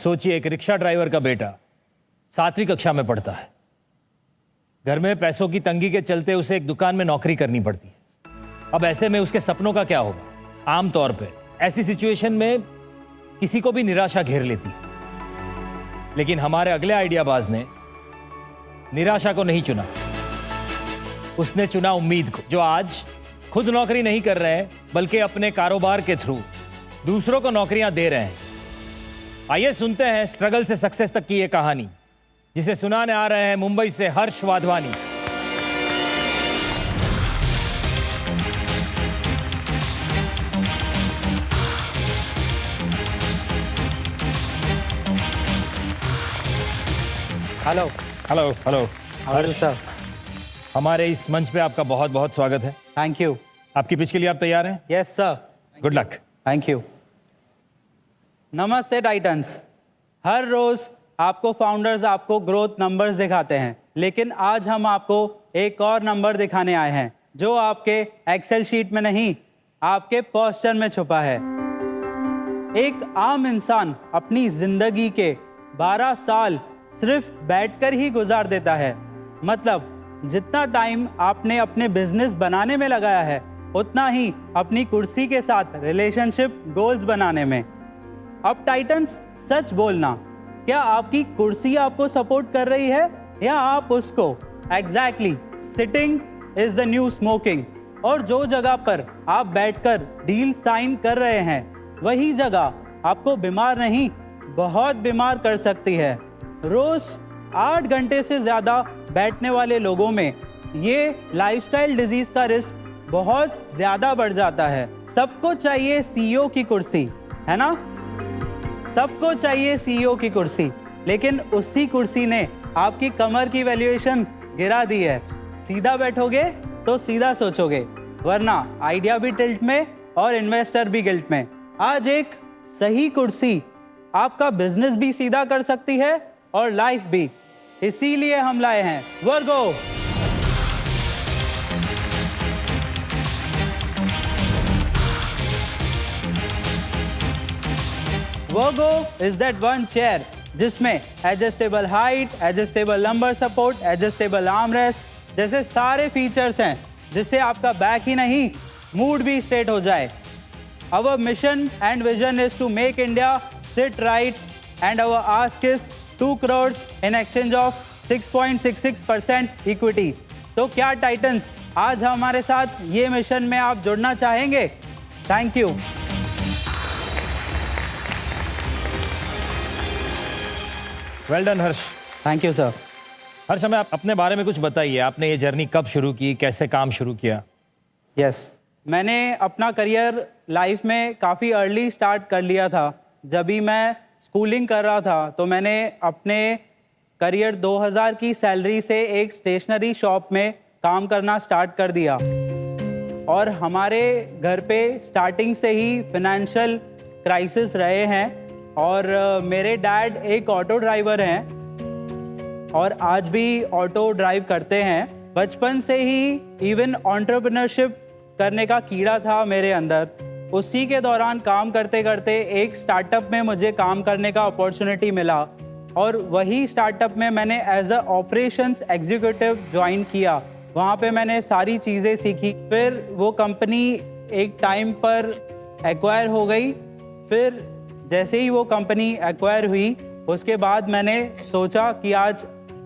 सोचिए, एक rickshaw driver का बेटा 7वीं कक्षा में पढ़ता है। घर में पैसों की तंगी के चलते उसे एक दुकान में नौकरी करनी पड़ती है। अब ऐसे में उसके सपनों का क्या होगा? आमतौर पे ऐसी सिचुएशन में किसी को भी निराशा घेर लेती है, लेकिन हमारे अगले आइडियाबाज ने निराशा को नहीं चुना, उसने चुना उम्मीद को, जो आज खुद नौकरी नहीं कर रहे हैं बल्कि अपने कारोबार के थ्रू दूसरों को नौकरियां दे रहे हैं। आइए सुनते हैं स्ट्रगल से सक्सेस तक की ये कहानी, जिसे सुनाने आ रहे हैं मुंबई से हर्ष वाधवानी। हेलो हेलो हेलो हर्ष सर, हमारे इस मंच पे आपका बहुत बहुत स्वागत है। Thank you. आपकी पिच के लिए आप तैयार हैं? Yes sir. Good luck. Thank you. नमस्ते टाइटन्स। हर रोज आपको फाउंडर्स आपको ग्रोथ नंबर्स दिखाते हैं, लेकिन आज हम आपको एक और नंबर दिखाने आए हैं जो आपके एक्सेल शीट में नहीं, आपके पोस्चर में छुपा है। एक आम इंसान अपनी जिंदगी के 12 साल सिर्फ बैठकर ही गुजार देता है। मतलब जितना टाइम आपने अपने बिजनेस बनाने में लगाया है, उतना ही अपनी कुर्सी के साथ रिलेशनशिप गोल्स बनाने में। अब टाइटन्स, सच बोलना, क्या आपकी कुर्सी आपको सपोर्ट कर रही है या आप उसको? Exactly, sitting is the new smoking. और जो जगह पर आप बैठकर डील साइन कर रहे हैं, वही जगह आपको बीमार नहीं, बहुत बीमार कर सकती है। रोज 8 घंटे से ज्यादा बैठने वाले लोगों में ये लाइफस्टाइल डिजीज का रिस्क बहुत ज्यादा बढ़ जाता है। सबको चाहिए सीईओ की कुर्सी, है ना? सबको चाहिए सीईओ की कुर्सी, लेकिन उसी कुर्सी ने आपकी कमर की वैल्यूएशन गिरा दी है। सीधा बैठोगे तो सीधा सोचोगे, वरना आइडिया भी टिल्ट में और इन्वेस्टर भी गिल्ट में। आज एक सही कुर्सी आपका बिजनेस भी सीधा कर सकती है और लाइफ भी। इसीलिए हम लाए हैं वर्गो। वर्गो इज दैट वन चेयर जिसमें adjustable height, adjustable lumbar support, adjustable arm rest जैसे सारे फीचर्स हैं, जिससे आपका बैक ही नहीं, मूड भी स्ट्रेट हो जाए। Our mission and vision is to make India sit right, and our ask is 2 crores in exchange of 6.66% equity. तो क्या टाइटन्स, आज हमारे साथ ये मिशन में आप जुड़ना चाहेंगे? Thank you. Well done Harsh. Thank you sir. Harsh, हमें आप अपने बारे में कुछ बताइए। आपने ये जर्नी कब शुरू की, कैसे काम शुरू किया? यस, मैंने अपना करियर लाइफ में काफ़ी अर्ली स्टार्ट कर लिया था। जब भी मैं स्कूलिंग कर रहा था तो मैंने अपने करियर 2000 की सैलरी से एक स्टेशनरी शॉप में काम करना स्टार्ट कर दिया। और हमारे घर पे स्टार्टिंग से ही फिनेंशियल क्राइसिस रहे हैं, और मेरे डैड एक ऑटो ड्राइवर हैं और आज भी ऑटो ड्राइव करते हैं। बचपन से ही इवन एंटरप्रेन्योरशिप करने का कीड़ा था मेरे अंदर। उसी के दौरान काम करते करते एक स्टार्टअप में मुझे काम करने का अपॉर्चुनिटी मिला, और वही स्टार्टअप में मैंने as a operations executive join किया। वहाँ पे मैंने सारी चीज़ें सीखी। फिर वो कंपनी एक टाइम पर एक्वायर हो गई। फिर जैसे ही वो कंपनी एक्वायर हुई, उसके बाद मैंने सोचा कि आज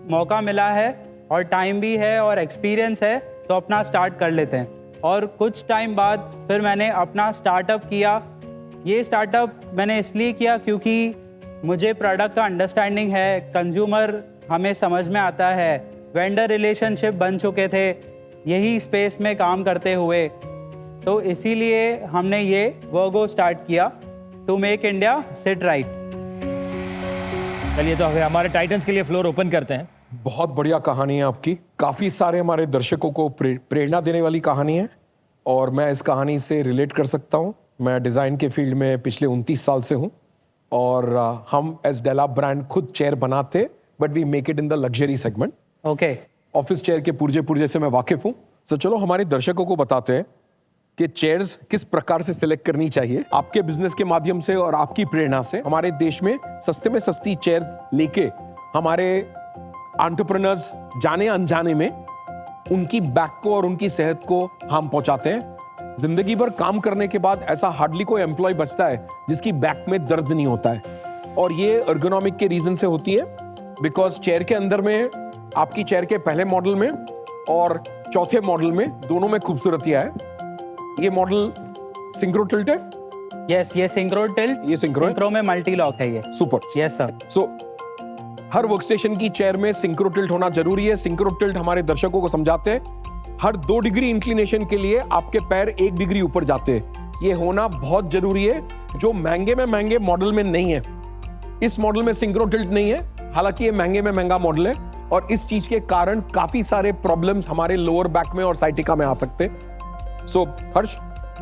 मौका मिला है और टाइम भी है और एक्सपीरियंस है, तो अपना स्टार्ट कर लेते हैं। और कुछ टाइम बाद फिर मैंने अपना स्टार्टअप किया। ये स्टार्टअप मैंने इसलिए किया क्योंकि मुझे प्रोडक्ट का अंडरस्टैंडिंग है, कंज्यूमर हमें समझ में आता है, वेंडर रिलेशनशिप बन चुके थे यही स्पेस में काम करते हुए। तो इसीलिए हमने ये वर्गो स्टार्ट किया, to make India sit right. चलिए, तो हमारे टाइटन्स के लिए फ्लोर ओपन करते हैं। बहुत बढ़िया कहानी है आपकी, काफ़ी सारे हमारे दर्शकों को प्रेरणा देने वाली कहानी है, और मैं इस कहानी से रिलेट कर सकता हूँ। मैं डिज़ाइन के फील्ड में पिछले 29 साल से हूँ, और हम एज डेला ब्रांड खुद चेयर बनाते, but we make it in the luxury segment. Okay. Office chair के पुर्जे पुर्जे से मैं वाकिफ़ हूँ। तो चलो हमारे दर्शकों को बताते हैं कि चेयर्स किस प्रकार से सिलेक्ट करनी चाहिए। आपके बिजनेस के माध्यम से और आपकी प्रेरणा से हमारे देश में सस्ते में सस्ती चेयर लेके हमारे एंटरप्रेन्योर्स जाने अनजाने में उनकी बैक को और उनकी सेहत को हार्म पहुंचाते हैं। जिंदगी भर काम करने के बाद ऐसा हार्डली कोई एम्प्लॉय बचता है जिसकी बैक में दर्द नहीं होता है, और ये एर्गोनॉमिक के रीजन से होती है। बिकॉज चेयर के अंदर में, आपकी चेयर के पहले मॉडल में और चौथे मॉडल में दोनों में खूबसूरतियां है। ये मॉडल सिंक्रो टिल्ट है। यस, ये सिंक्रो टिल्ट, ये सिंक्रो में मल्टी लॉक है ये। सुपर। Yes sir. सो हर वर्कस्टेशन की चेयर में सिंक्रो टिल्ट होना जरूरी है। सिंक्रो टिल्ट हमारे दर्शकों को समझाते हैं हर 2 डिग्री इंक्लिनेशन के लिए आपके पैर 1 डिग्री ऊपर जाते हैं। ये होना बहुत जरूरी है, जो महंगे में महंगे मॉडल में नहीं है। इस मॉडल में सिंक्रो टिल्ट नहीं है, हालांकि ये महंगे में महंगा मॉडल है, और इस चीज के कारण काफी सारे प्रॉब्लम्स हमारे लोअर बैक में और साइटिका में आ सकते हैं। सो हर्ष,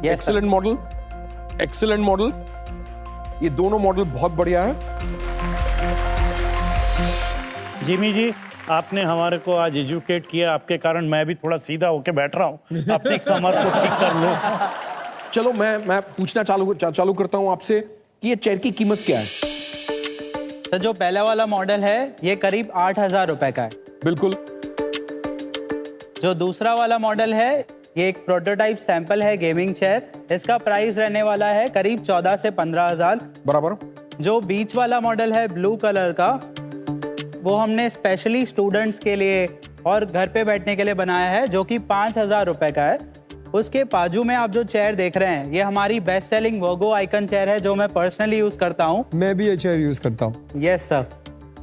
एक्सीलेंट मॉडल, एक्सीलेंट मॉडल। ये दोनों मॉडल बहुत बढ़िया है। जिमी जी, आपने हमारे को आज एजुकेट किया, आपके कारण मैं भी थोड़ा सीधा होके बैठ रहा हूँ। अपनी कमर को ठीक कर लो। चलो मैं पूछना चालू करता हूं आपसे कि ये चेयर की कीमत क्या है। सर, जो पहला वाला मॉडल है ये करीब 8,000 रुपए का है। बिल्कुल। जो दूसरा वाला मॉडल है ये एक प्रोटोटाइप सैंपल है गेमिंग चेयर, इसका प्राइस रहने वाला है करीब 14 से 15,000 बराबर। जो बीच वाला मॉडल है ब्लू कलर का, वो हमने स्पेशली स्टूडेंट्स के लिए और घर पे बैठने के लिए बनाया है, जो कि 5,000 रुपए का है। उसके बाजू में आप जो चेयर देख रहे हैं ये हमारी बेस्ट सेलिंग वर्गो आइकन चेयर है, जो मैं पर्सनली यूज करता हूँ। मैं भी ये चेयर यूज करता हूँ। Yes sir,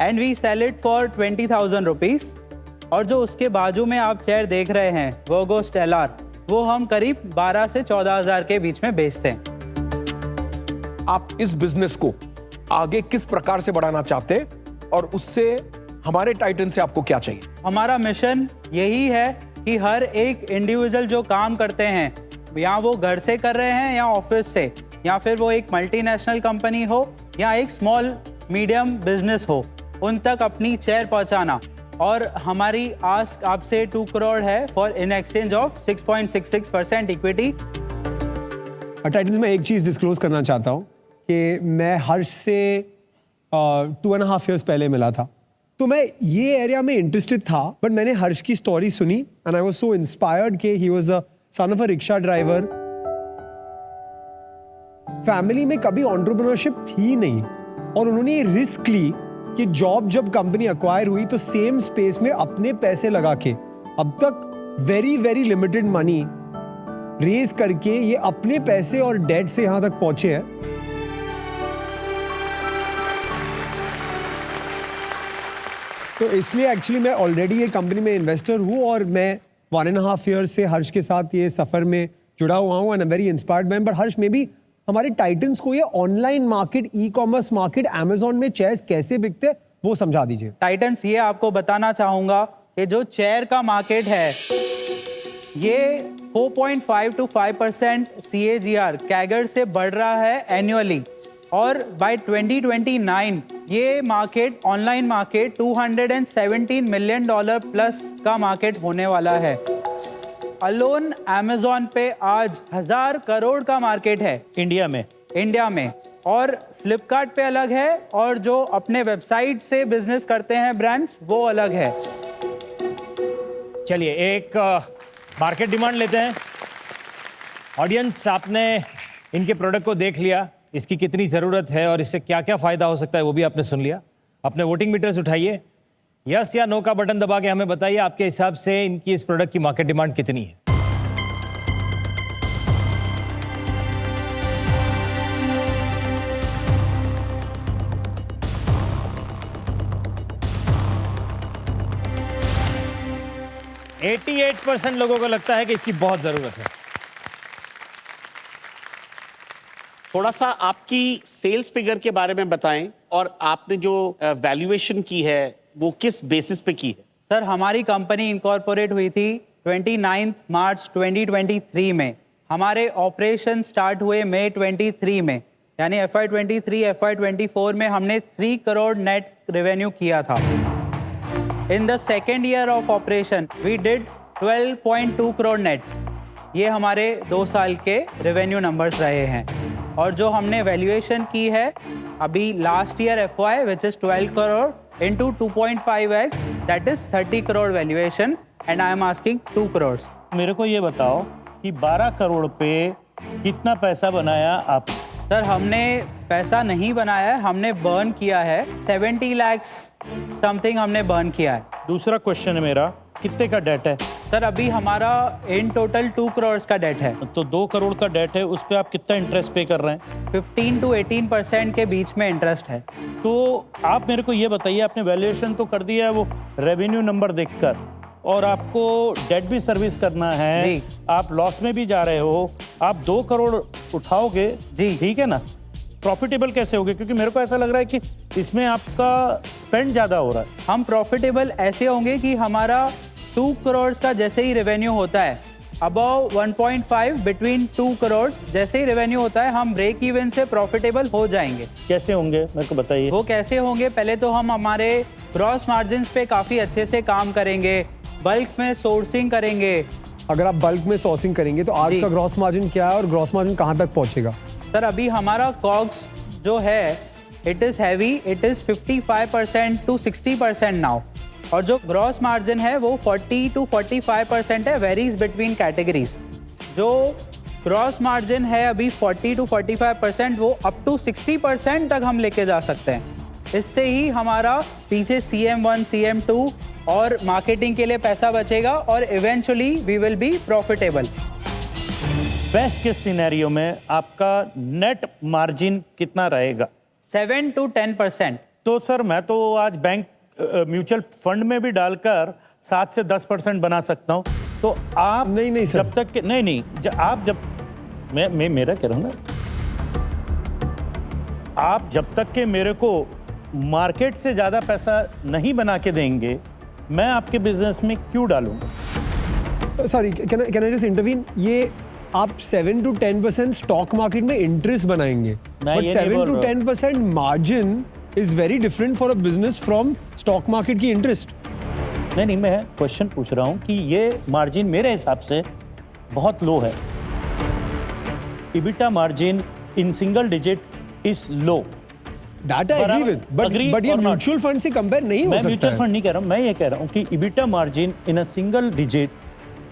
and we sell it for 20,000 rupees. और जो उसके बाजू में आप चेयर देख रहे हैं वर्गो स्टेलर, वो हम करीब 12 से 14,000 के बीच में बेचते हैं। आप इस बिजनेस को आगे किस प्रकार से बढ़ाना चाहते हैं, और उससे हमारे टाइटन से आपको क्या चाहिए? हमारा मिशन यही है कि हर एक इंडिविजुअल जो काम करते हैं, या वो घर से कर रहे हैं या ऑफिस से, या फिर वो एक मल्टीनेशनल कंपनी हो या एक स्मॉल मीडियम बिजनेस हो, उन तक अपनी चेयर पहुंचाना। और हमारी आस्क आपसे 2 करोड़ है for in exchange of 6.66% equity. Titans में एक चीज़ डिस्क्लोज करना चाहता हूँ कि मैं हर्ष से 2.5 years पहले मिला था, तो मैं ये एरिया में इंटरेस्टेड था, बट मैंने हर्ष की स्टोरी सुनी and I was so inspired कि he was a son of a rickshaw driver. Family में कभी एंटरप्रेन्योरशिप थी नहीं, और उन्होंने रिस्क ली कि जॉब जब कंपनी एक्वायर हुई तो सेम स्पेस में अपने पैसे लगा के अब तक very very limited money raise करके ये अपने पैसे और डेट से यहां तक पहुंचे हैं। तो इसलिए एक्चुअली मैं ऑलरेडी ये कंपनी में इन्वेस्टर हूँ, और मैं 1.5 years से हर्ष के साथ ये सफर में जुड़ा हुआ हूँ, and I am very inspired man. But Harsh, में भी हमारे टाइटन्स को ये online market, e commerce market, Amazon में चेयर्स कैसे बिकते हैं वो समझा दीजिए। टाइटन्स, ये आपको बताना चाहूंगा कि जो चेयर का मार्केट है ये 4.5 to 5% CAGR कैगर से बढ़ रहा है एनुअली, और बाय 2029 ये market, online market $217 million plus का मार्केट होने वाला है। अलोन अमेजोन पे आज 1,000 करोड़ का मार्केट है इंडिया में, और फ्लिपकार्ट पे अलग है, और जो अपने वेबसाइट से बिजनेस करते हैं ब्रांड्स, वो अलग है। चलिए एक मार्केट डिमांड लेते हैं। ऑडियंस, आपने इनके प्रोडक्ट को देख लिया, इसकी कितनी ज़रूरत है और इससे क्या क्या फ़ायदा हो सकता है वो भी आपने सुन लिया। अपने वोटिंग मीटर्स उठाइए, यस या नो का बटन दबा के हमें बताइए आपके हिसाब से इनकी इस प्रोडक्ट की मार्केट डिमांड कितनी है। %88 लोगों को लगता है कि इसकी बहुत ज़रूरत है। थोड़ा सा आपकी सेल्स फिगर के बारे में बताएं, और आपने जो वैल्यूएशन की है वो किस बेसिस पे की है? सर, हमारी कंपनी इनकॉर्पोरेट हुई थी 29 मार्च 2023 में। हमारे ऑपरेशन स्टार्ट हुए मई 23 में, यानी FY23 FY24 में हमने 3 करोड़ नेट रेवेन्यू किया था। In the second year of operation we did 12.2 crore net, ये हमारे 2 साल के रेवेन्यू नंबर्स रहे हैं। और जो हमने वैल्यूएशन की है अभी last year FY which is 12 crore into 2.5x that is 30 crore valuation and I am asking 2 crore. मेरे को ये बताओ कि 12 करोड़ पे कितना पैसा बनाया आप? सर हमने पैसा नहीं बनाया है, हमने बर्न किया है 70 lakhs समथिंग हमने बर्न किया है। दूसरा क्वेश्चन है मेरा, कितने का डेट है? सर अभी हमारा इन टोटल 2 करोड़ का डेट है। तो 2 करोड़ का डेट है, उस पे आप कितना इंटरेस्ट पे कर रहे हैं? 15 to 18% के बीच में इंटरेस्ट है। तो आप मेरे को ये बताइए, आपने वैल्यूएशन तो कर दिया है वो रेवेन्यू नंबर देखकर, और आपको डेट भी सर्विस करना है, जी। आप लॉस में भी जा रहे हो, आप 2 करोड़ उठाओगे जी। ठीक है ना, प्रॉफिटेबल कैसे होगे? क्योंकि मेरे को ऐसा लग रहा है कि इसमें आपका स्पेंड ज़्यादा हो रहा है। हम प्रॉफिटेबल ऐसे होंगे कि हमारा 2 करोड़ का जैसे ही रेवेन्यू होता है, अबव 1.5 बिटवीन 2 करोड़ जैसे ही रेवेन्यू होता है, हम ब्रेक इवन से प्रॉफिटेबल हो जाएंगे। कैसे होंगे मेरे को बताइए। वो कैसे होंगे? पहले तो हम हमारे ग्रॉस मार्जिन्स पे काफ़ी अच्छे से काम करेंगे, बल्क में सोर्सिंग करेंगे। अगर आप बल्क में सोर्सिंग करेंगे तो आज जी। का ग्रॉस मार्जिन क्या है और ग्रॉस मार्जिन कहाँ तक पहुँचेगा? सर अभी हमारा कॉग्स जो है it is heavy, it is 55% to 60% now, और जो ग्रॉस मार्जिन है वो 40 to 45% है, वेरीज बिटवीन कैटेगरीज। जो ग्रॉस मार्जिन है अभी 40 to 45%, वो अप टू 60% तक हम लेके जा सकते हैं। इससे ही हमारा पीछे CM1 CM2 और मार्केटिंग के लिए पैसा बचेगा और eventually we will be profitable. Best case scenario में आपका नेट मार्जिन कितना रहेगा? 7 to 10%। तो सर मैं तो आज बैंक म्यूचुअल फंड में भी डालकर 7 से 10% बना सकता हूँ। तो आप नहीं सर। जब तक कि नहीं आप जब मैं मेरा कह रहा हूँ ना, आप जब तक के मेरे को मार्केट से ज्यादा पैसा नहीं बना के देंगे, मैं आपके बिजनेस में क्यों डालूंगा? Sorry, can I just intervene? ये आप 7 to 10% स्टॉक मार्केट में इंटरेस्ट बनाएंगे, मैं बट ये नहीं 7 बोल to रहा 10% margin is very different for a business from stock market की इंटरेस्ट। नहीं मैं क्वेश्चन पूछ रहा हूँ कि ये मार्जिन मेरे हिसाब से बहुत लो है। EBITDA margin in single digit is low. That I agree with, but ये म्यूचुअल फंड से कंपेयर नहीं हो मैं सकता म्यूचुअल है। फंड नहीं कह रहा हूँ, मैं ये कह रहा हूँ कि EBITDA margin in a single digit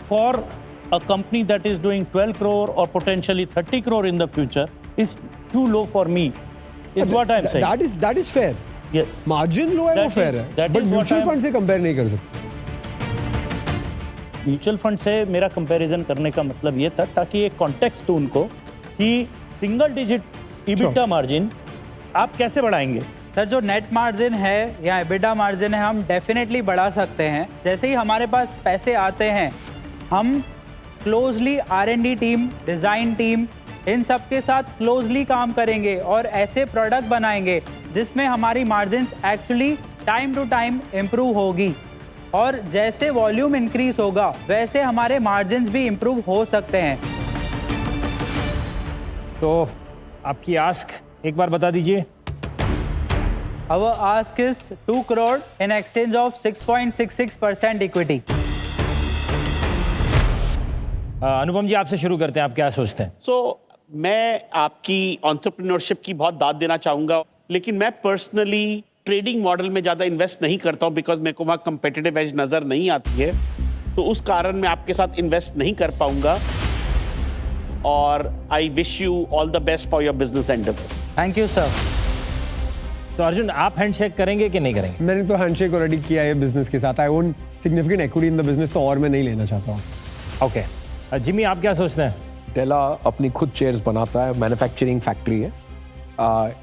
for a company that is doing 12 crore or potentially 30 crore in the future is too low for me, is what I'm saying. That is fair. Yes. Margin low है, वो That fair is- है, that but is what mutual I'm- fund से compare नहीं कर सकते। Mutual fund से मेरा comparison करने का मतलब ये था ताकि एक कॉन्टेक्स्ट हो उनको कि सिंगल डिजिट EBITDA मार्जिन आप कैसे बढ़ाएंगे? सर जो नेट मार्जिन है या EBITDA मार्जिन है, हम डेफिनेटली बढ़ा सकते हैं। जैसे ही हमारे पास पैसे आते हैं, हम closely R&D team, design team, इन सब के साथ क्लोजली काम करेंगे और ऐसे प्रोडक्ट बनाएंगे जिसमें हमारी margins actually time to time improve होगी। और जैसे वॉल्यूम इंक्रीज होगा वैसे हमारे मार्जिन्स भी इम्प्रूव हो सकते हैं। तो आपकी आस्क एक बार बता दीजिए। Our ask is 2 crore in exchange of 6.66% equity. अनुपम जी आपसे शुरू करते हैं, आप क्या सोचते हैं? मैं आपकी एंटरप्रेन्योरशिप की बहुत दाद देना चाहूँगा, लेकिन मैं पर्सनली ट्रेडिंग मॉडल में ज़्यादा इन्वेस्ट नहीं करता हूँ बिकॉज मेरे को वहाँ कंपेटिटिव एज नज़र नहीं आती है। तो उस कारण मैं आपके साथ इन्वेस्ट नहीं कर पाऊँगा। और I wish you all the best for your business endeavours. Thank you sir. तो अर्जुन आप हैंडशेक करेंगे कि नहीं करेंगे? मैंने तो हैंडशेक ऑलरेडी किया है बिजनेस के साथ। I own significant equity in the business, तो और मैं नहीं लेना चाहता हूँ। ओके जिमी आप क्या सोचते हैं? डेला अपनी खुद चेयर्स बनाता है, मैन्युफैक्चरिंग फैक्ट्री है,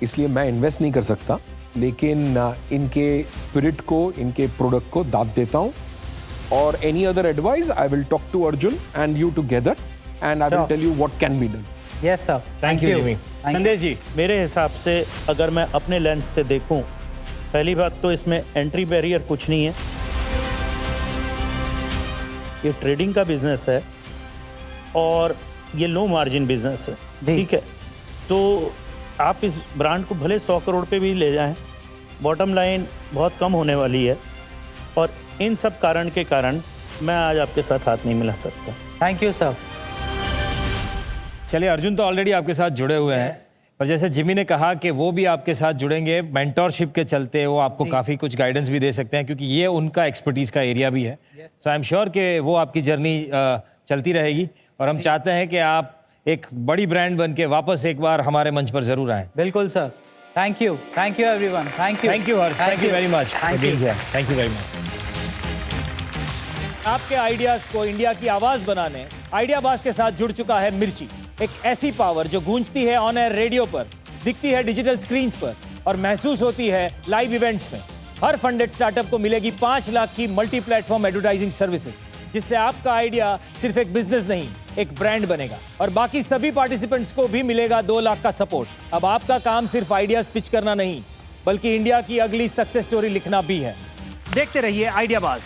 इसलिए मैं इन्वेस्ट नहीं कर सकता, लेकिन इनके स्पिरिट को, इनके प्रोडक्ट को दाद देता हूँ। और any other advice I will talk to Arjun and you together and I will tell you what can be done. Yes sir. Thank you Jimmy. Thank you. संदेश जी मेरे हिसाब से अगर मैं अपने लेंस से देखूं, पहली बात तो इसमें एंट्री बैरियर कुछ नहीं है। ये ट्रेडिंग का बिजनेस है और ये लो मार्जिन बिजनेस है, ठीक है। तो आप इस ब्रांड को भले 100 करोड़ पे भी ले जाएं, बॉटम लाइन बहुत कम होने वाली है। और इन सब कारण के कारण मैं आज आपके साथ हाथ नहीं मिला सकता। Thank you sir. चलिए, अर्जुन तो ऑलरेडी आपके साथ जुड़े हुए हैं, और जैसे जिमी ने कहा कि वो भी आपके साथ जुड़ेंगे मेंटोरशिप के चलते, वो आपको काफ़ी कुछ गाइडेंस भी दे सकते हैं क्योंकि ये उनका एक्सपर्टीज का एरिया भी है। सो आई एम श्योर कि वो आपकी जर्नी चलती रहेगी, और हम चाहते हैं कि आप एक बड़ी ब्रांड बन के वापस एक बार हमारे मंच पर जरूर आएं। बिल्कुल sir, thank you everyone, thank you Harsh, thank you very much, thank you. Thank you very much. आपके आइडियाज को इंडिया की आवाज बनाने आइडियाबाज के साथ जुड़ चुका है मिर्ची, एक ऐसी पावर जो गूंजती है ऑन एयर रेडियो पर, दिखती है डिजिटल स्क्रीन्स पर और महसूस होती है लाइव इवेंट्स में। हर फंडेड स्टार्टअप को मिलेगी 5 लाख की मल्टी प्लेटफॉर्म एडवर्टाइजिंग सर्विसेज, जिससे आपका आइडिया सिर्फ एक बिजनेस नहीं, एक ब्रांड बनेगा। और बाकी सभी पार्टिसिपेंट्स को भी मिलेगा 2 लाख का सपोर्ट। अब आपका काम सिर्फ आइडियाज पिच करना नहीं, बल्कि इंडिया की अगली सक्सेस स्टोरी लिखना भी है। देखते रहिए आइडियाबाज।